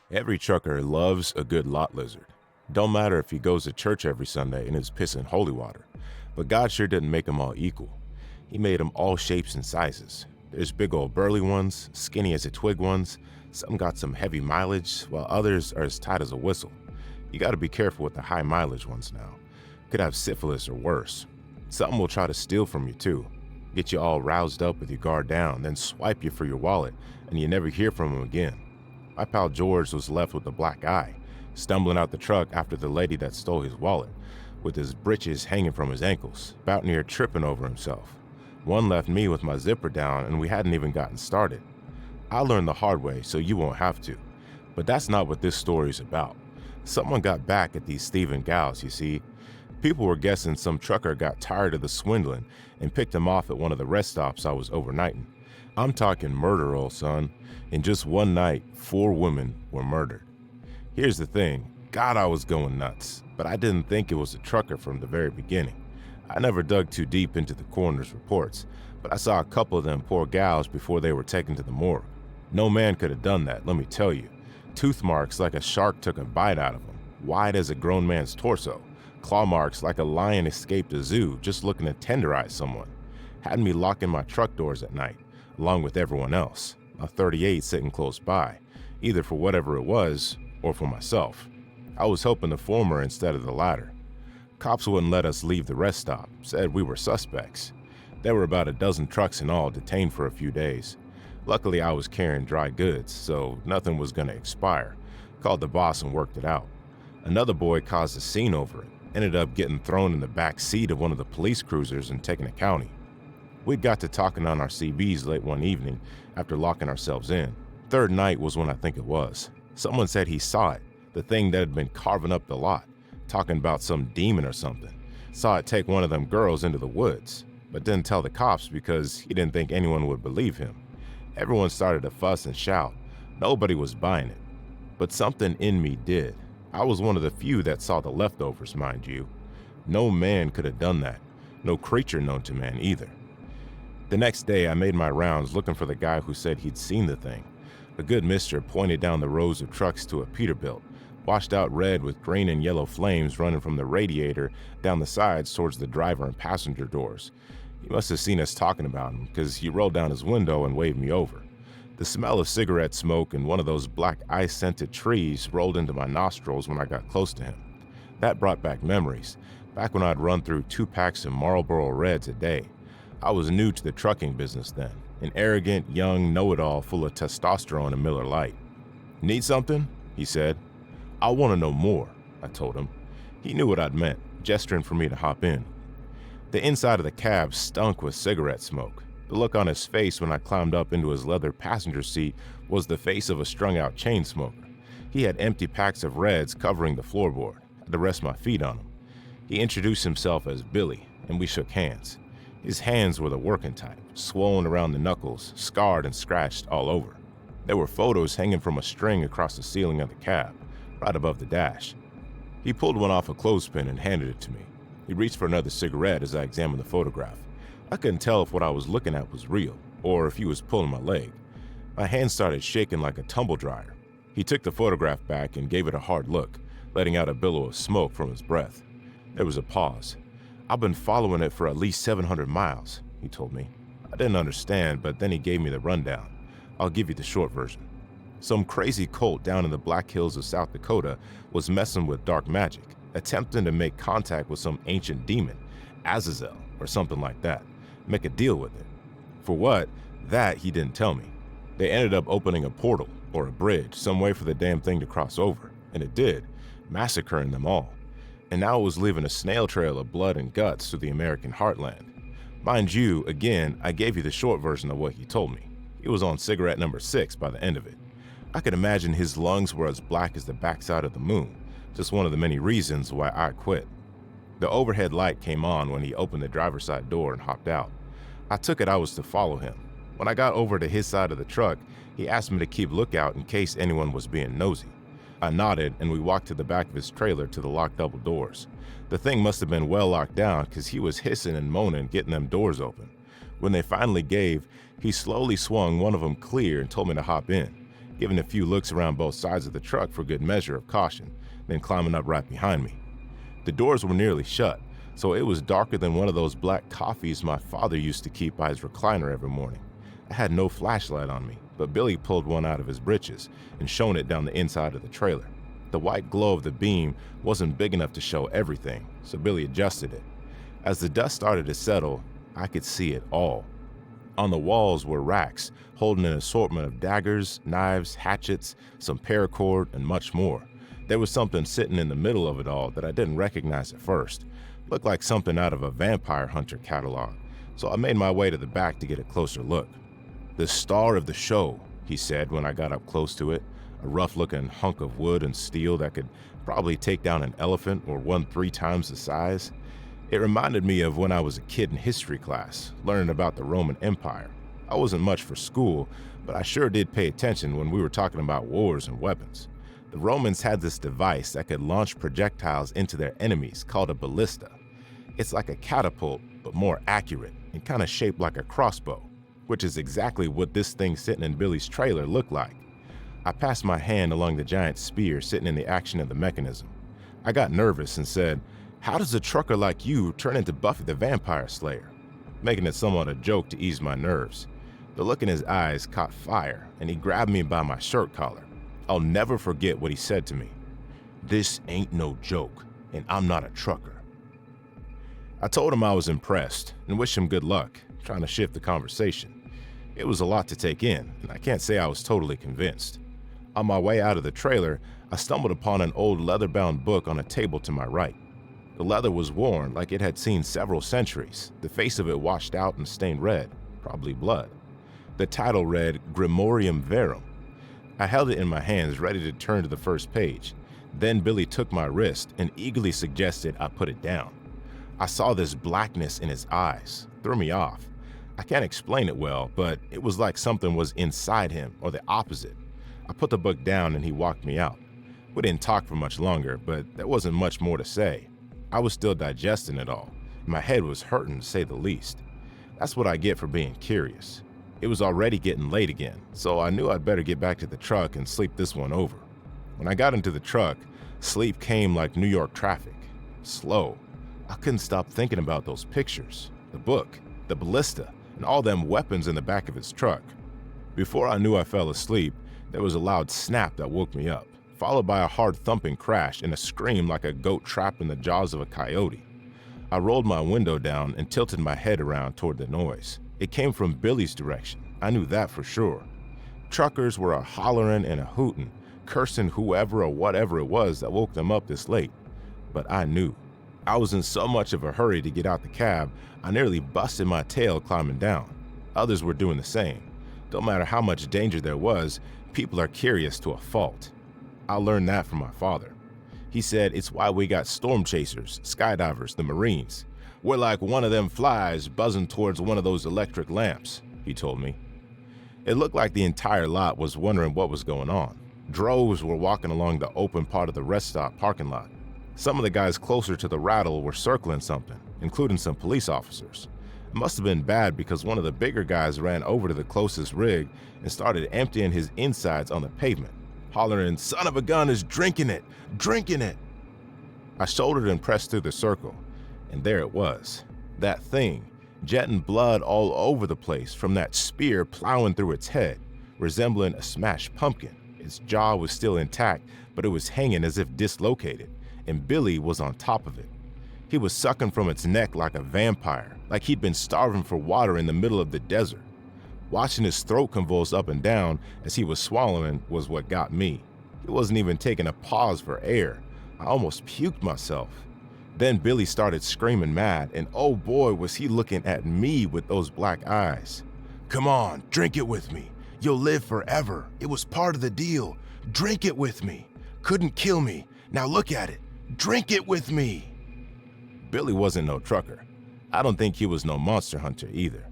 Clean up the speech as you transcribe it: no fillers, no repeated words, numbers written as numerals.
Every trucker loves a good lot lizard. Don't matter if he goes to church every Sunday and is pissing holy water. But God sure didn't make them all equal. He made them all shapes and sizes. There's big old burly ones, skinny as a twig ones, some got some heavy mileage, while others are as tight as a whistle. You gotta be careful with the high mileage ones now. Could have syphilis or worse. Some will try to steal from you too. Get you all roused up with your guard down, then swipe you for your wallet, and you never hear from him again. My pal George was left with a black eye, stumbling out the truck after the lady that stole his wallet, with his britches hanging from his ankles, about near tripping over himself. One left me with my zipper down and we hadn't even gotten started. I learned the hard way so you won't have to. But that's not what this story's about. Someone got back at these thieving gals, you see. People were guessing some trucker got tired of the swindling and picked him off at one of the rest stops I was overnighting. I'm talking murder, old son. In just one night, 4 women were murdered. Here's the thing, God, I was going nuts, but I didn't think it was a trucker from the very beginning. I never dug too deep into the coroner's reports, but I saw a couple of them poor gals before they were taken to the morgue. No man could have done that, let me tell you. Tooth marks like a shark took a bite out of them, wide as a grown man's torso. Claw marks like a lion escaped a zoo just looking to tenderize someone. Had me locking my truck doors at night, along with everyone else. A 38 sitting close by, either for whatever it was or for myself. I was hoping the former instead of the latter. Cops wouldn't let us leave the rest stop, said we were suspects. There were about a dozen trucks in all detained for a few days. Luckily I was carrying dry goods, so nothing was going to expire. Called the boss and worked it out. Another boy caused a scene over it, ended up getting thrown in the back seat of one of the police cruisers and taken to county. We'd got to talking on our CBs late one evening after locking ourselves in. Third night was when I think it was. Someone said he saw it, the thing that had been carving up the lot, talking about some demon or something. Saw it take one of them girls into the woods, but didn't tell the cops because he didn't think anyone would believe him. Everyone started to fuss and shout. Nobody was buying it. But something in me did. I was one of the few that saw the leftovers, mind you. No man could have done that. No creature known to man either. The next day I made my rounds looking for the guy who said he'd seen the thing. A good mister pointed down the rows of trucks to a Peterbilt, washed out red with green and yellow flames running from the radiator down the sides towards the driver and passenger doors. He must have seen us talking about him, because he rolled down his window and waved me over. The smell of cigarette smoke and one of those black ice-scented trees rolled into my nostrils when I got close to him. That brought back memories, back when I'd run through 2 packs of Marlboro Reds a day. I was new to the trucking business then, an arrogant, young know-it-all full of testosterone and Miller Lite. Need something? He said. I want to know more, I told him. He knew what I'd meant, gesturing for me to hop in. The inside of the cab stunk with cigarette smoke. The look on his face when I climbed up into his leather passenger seat was the face of a strung-out chain smoker. He had empty packs of Reds covering the floorboard. I had to rest my feet on him. He introduced himself as Billy, and we shook hands. His hands were the working type, swollen around the knuckles, scarred and scratched all over. There were photos hanging from a string across the ceiling of the cab, right above the dash. He pulled one off a clothespin and handed it to me. He reached for another cigarette as I examined the photograph. I couldn't tell if what I was looking at was real, or if he was pulling my leg. My hand started shaking like a tumble dryer. He took the photograph back and gave it a hard look, letting out a billow of smoke from his breath. There was a pause. I've been following it for at least 700 miles, he told me. I didn't understand, but then he gave me the rundown. I'll give you the short version. Some crazy cult down in the Black Hills of South Dakota was messing with dark magic, attempting to make contact with some ancient demon, Azazel, or something like that. Make a deal with it. For what? That he didn't tell me. They ended up opening a portal, or a bridge, some way for the damn thing to cross over, and it did, massacring them all. And now it was leaving a snail trail of blood and guts through the American heartland. Mind you, again, I gave you the short version of what he told me. He was on cigarette number 6 by the end of it. I could imagine his lungs were as black as the backside of the moon, just one of the many reasons why I quit. The overhead light came on when he opened the driver's side door and hopped out. I took it I was to follow him. When I got over to his side of the truck, he asked me to keep lookout in case anyone was being nosy. I nodded and we walked to the back of his trailer to the locked double doors. The thing must have been well locked down because he was hissing and moaning getting them doors open. When they finally gave, he slowly swung one of them clear and told me to hop in. giving a few looks around both sides of the truck for good measure of caution, then climbing up right behind me. The doors were nearly shut, so it was darker than one of those black coffees my father used to keep by his recliner every morning. I had no flashlight on me, but Billy pulled one out of his britches and shone it down the inside of the trailer. The white glow of the beam wasn't big enough to show everything, so Billy adjusted it. As the dust started to settle, I could see it all. On the walls were racks holding an assortment of daggers, knives, hatchets, some paracord, and much more. There was something sitting in the middle of it all that I didn't recognize at first. Looked like something out of a vampire hunter catalog, so I made my way to the back to get a closer look. "The star of the show," he said when I got up close to it, a rough-looking hunk of wood and steel that could probably take down an elephant or one 3 times the size. It reminded me of when I was a kid in history class, learning about the Roman Empire. I wasn't much for school, but I sure did pay attention when we were talking about wars and weapons. The Romans had this device that could launch projectiles into their enemies called a ballista. It's like a catapult, but more accurate and kind of shaped like a crossbow, which is exactly what this thing sitting in Billy's trailer looked like. I passed my hand along the giant spear sitting in the action of the mechanism. I got nervous and said, "How does a trucker like you turn into Buffy the Vampire Slayer?" Making it somewhat a joke to ease my nerves. The look in his eyes caught fire, and he grabbed me by my shirt collar. I'll never forget what he said to me. "This ain't no joke, and I'm not a trucker." I told him I was impressed and wished him good luck, trying to shift the conversation. It was a lot to take in, and I can't say I was totally convinced. On my way out of the trailer, I stumbled upon an old leather-bound book on a table to my right. The leather was worn like it had seen several centuries, the face of it washed out and stained red, probably blood. The title read Grimorium Verum. I held it in my hands, ready to turn to the first page. Then Billy took my wrist and eagerly suggested I put it down. I saw this blackness in his eyes, threw me off. I can't explain it well, but it was like something was inside him, or the opposite. I put the book down and he walked me out. We didn't talk for much longer, but there wasn't much more to say. I was still digesting it all. My head was hurting, to say the least. That's what I get for being curious. It was already getting late again, so I knew I'd better get back to the truck and sleep this one over. When I got into the truck, sleep came like New York traffic. Slow. I couldn't stop thinking about those pictures, the book, the ballista, and all them weapons in the back of his truck. Before I knew I fell asleep, there was a loud snap that woke me up, followed by a hard thumping crash and a scream like a goat trapped in the jaws of a coyote. I rolled my window down and tilted my head around toward the noise. It came from Billy's direction. I knew that for sure. Truckers were a hollering and a hooting, cursing whoever or whatever it was that woke them up this late. But I knew. I was in so much of a hurry to get out the cab, I nearly busted my tail climbing down. Others were doing the same. Don't matter how much danger there was, people are curious to a fault. I learned that from my father. He said it's why we got storm chasers, skydivers, the Marines. We're like one of them flies buzzing towards one of those electric lamps, he told me. It looked like the entire lot was wondering what was going on. Droves were walking along the open part of the rest stop parking lot. Some of the guys closer to the rattle were circling something, including some police officers. It must have been bad because one of the bigger guys ran over to the closest rig and started emptying his insides on the pavement, hollering, "Son of a gun is drinking it! Drinking it!" I shouldered and pressed through the circle, and there it was. That thing, jetting blood all over the place from that spear plowing through its head, resembling a smashed pumpkin. Its jaw was still intact, but it was hanging as if dislocated, and Billy was on top of it. He was sucking from its neck like a vampire, like he'd been starving for water in the middle of the desert. Watching his throat convulse up and down as he was swallowing was what got me. He wasn't even taking a pause for air. I almost puked myself. Then Billy started screaming mad, and oh boy was he looking at me with those black eyes. "Come on, drink it with me. You'll live forever. It was part of the deal. Drink it with me. Couldn't kill me. Now look at it. Drink it with me." Billy wasn't no trucker. I don't think he was no monster hunter either.